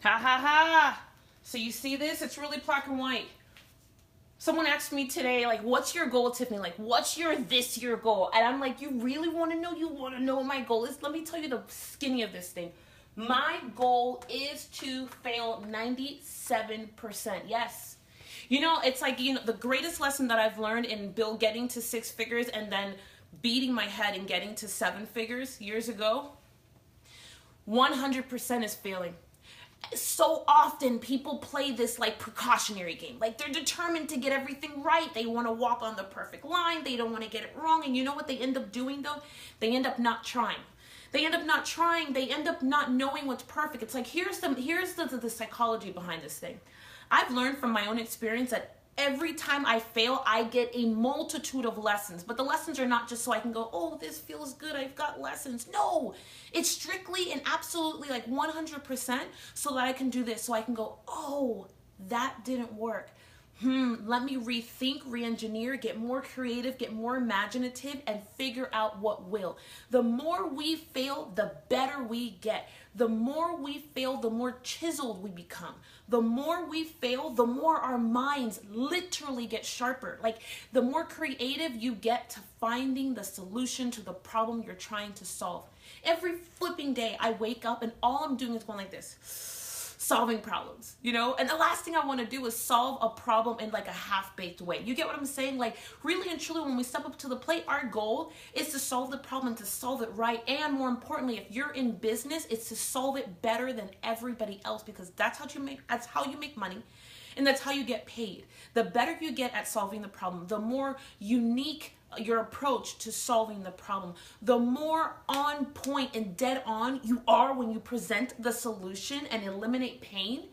Ha ha ha. So you see this? It's really black and white. Someone asked me today, like, what's your goal, Tiffany? Like, what's your this year goal? And I'm like, you really want to know? You want to know what my goal is? Let me tell you the skinny of this thing. My goal is to fail 97%. Yes. You know, it's like, you know, the greatest lesson that I've learned in getting to 6 figures and then beating my head and getting to 7 figures years ago, 100% is failing. So often people play this like precautionary game. Like they're determined to get everything right. They want to walk on the perfect line. They don't want to get it wrong. And you know what they end up doing though? They end up not trying. They end up not trying. They end up not knowing what's perfect. It's like, here's the psychology behind this thing. I've learned from my own experience that every time I fail, I get a multitude of lessons. But the lessons are not just so I can go, oh, this feels good, I've got lessons. No, it's strictly and absolutely like 100% so that I can do this. So I can go, oh, that didn't work. Let me rethink, re-engineer, get more creative, get more imaginative, and figure out what will. The more we fail, the better we get. The more we fail, the more chiseled we become. The more we fail, the more our minds literally get sharper. Like the more creative you get to finding the solution to the problem you're trying to solve. Every flipping day I wake up and all I'm doing is going like this. Solving problems, you know? And the last thing I want to do is solve a problem in like a half-baked way. You get what I'm saying? Like really and truly when we step up to the plate, our goal is to solve the problem and to solve it right. And more importantly, if you're in business, it's to solve it better than everybody else because that's how you make money. And that's how you get paid. The better you get at solving the problem, the more unique your approach to solving the problem, the more on point and dead on you are when you present the solution and eliminate pain.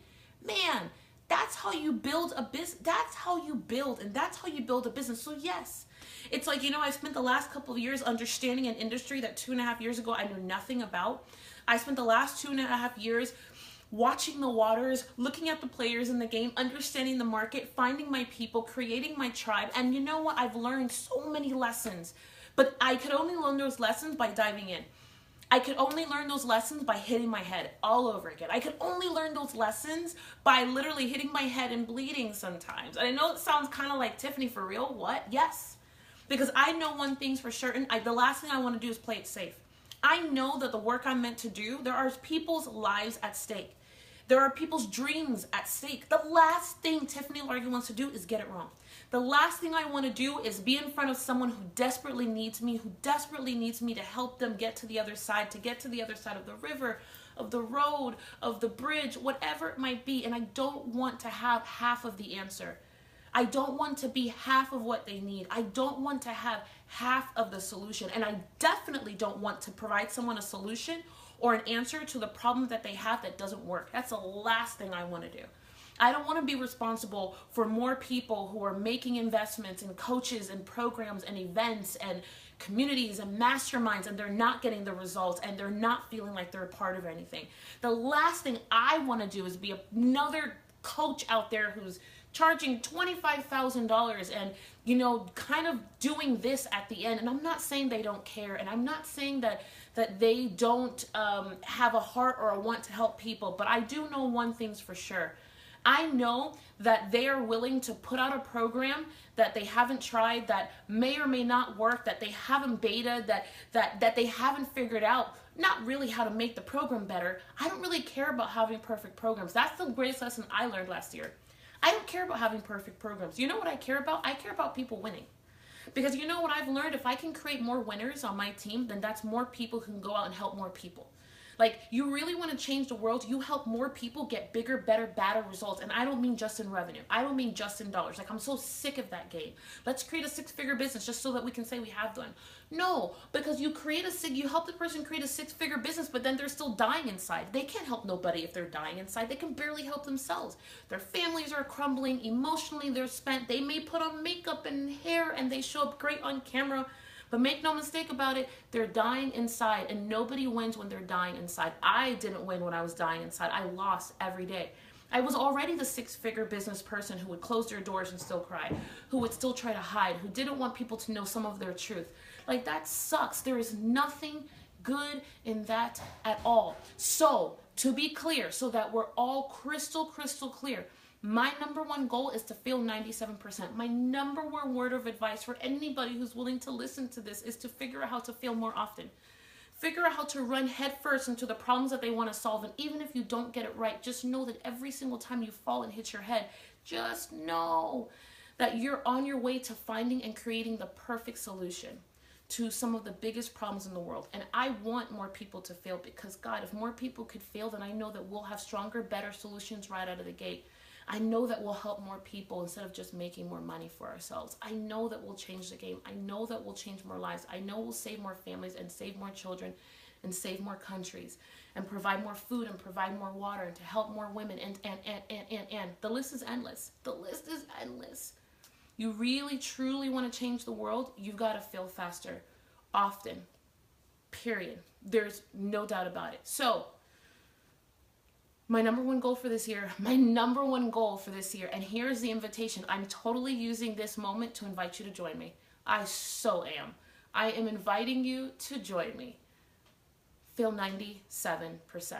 Man, that's how you build a business. That's how you build, and that's how you build a business. So yes, it's like, you know, I spent the last couple of years understanding an industry that 2.5 years ago I knew nothing about. I spent the last 2.5 years watching the waters, looking at the players in the game, understanding the market, finding my people, creating my tribe. And you know what? I've learned so many lessons, but I could only learn those lessons by diving in. I could only learn those lessons by hitting my head all over again. I could only learn those lessons by literally hitting my head and bleeding sometimes. And I know it sounds kind of like, Tiffany, for real? What? Yes. Because I know one thing's for certain. The last thing I want to do is play it safe. I know that the work I'm meant to do, there are people's lives at stake. There are people's dreams at stake. The last thing Tiffany Larkin wants to do is get it wrong. The last thing I want to do is be in front of someone who desperately needs me to help them get to the other side, to get to the other side of the river, of the road, of the bridge, whatever it might be. And I don't want to have half of the answer. I don't want to be half of what they need. I don't want to have half of the solution. And I definitely don't want to provide someone a solution or an answer to the problem that they have that doesn't work. That's the last thing I want to do. I don't want to be responsible for more people who are making investments in coaches and programs and events and communities and masterminds, and they're not getting the results and they're not feeling like they're a part of anything. The last thing I want to do is be another coach out there who's charging $25,000 and, you know, kind of doing this at the end. And I'm not saying they don't care, and I'm not saying that they don't have a heart or a want to help people, but I do know one thing's for sure. I know that they are willing to put out a program that they haven't tried, that may or may not work, that they haven't beta, that they haven't figured out, not really how to make the program better. I don't really care about having perfect programs. That's the greatest lesson I learned last year. I don't care about having perfect programs. You know what I care about? I care about people winning. Because you know what I've learned? If I can create more winners on my team, then that's more people who can go out and help more people. Like, you really want to change the world, you help more people get bigger, better, badder results. And I don't mean just in revenue. I don't mean just in dollars. Like, I'm so sick of that game. Let's create a 6-figure business just so that we can say we have one. No, because you help the person create a 6-figure business, but then they're still dying inside. They can't help nobody if they're dying inside. They can barely help themselves. Their families are crumbling. Emotionally, they're spent. They may put on makeup and hair and they show up great on camera. But make no mistake about it, they're dying inside, and nobody wins when they're dying inside. I didn't win when I was dying inside. I lost every day. I was already the 6-figure business person who would close their doors and still cry, who would still try to hide, who didn't want people to know some of their truth. Like, that sucks. There is nothing good in that at all. So To be clear, so that we're all crystal clear, my number one goal is to fail 97%. My number one word of advice for anybody who's willing to listen to this is to figure out how to fail more often. Figure out how to run headfirst into the problems that they want to solve. And even if you don't get it right, just know that every single time you fall and hit your head, just know that you're on your way to finding and creating the perfect solution to some of the biggest problems in the world. And I want more people to fail, because God, if more people could fail, then I know that we'll have stronger, better solutions right out of the gate. I know that we'll help more people instead of just making more money for ourselves. I know that we'll change the game. I know that we'll change more lives. I know we'll save more families and save more children and save more countries and provide more food and provide more water and to help more women and the list is endless. The list is endless. You really, truly want to change the world, you've got to fail faster, often, period. There's no doubt about it. So, my number one goal for this year, and here's the invitation. I'm totally using this moment to invite you to join me. I so am. I am inviting you to join me. Fail 97%.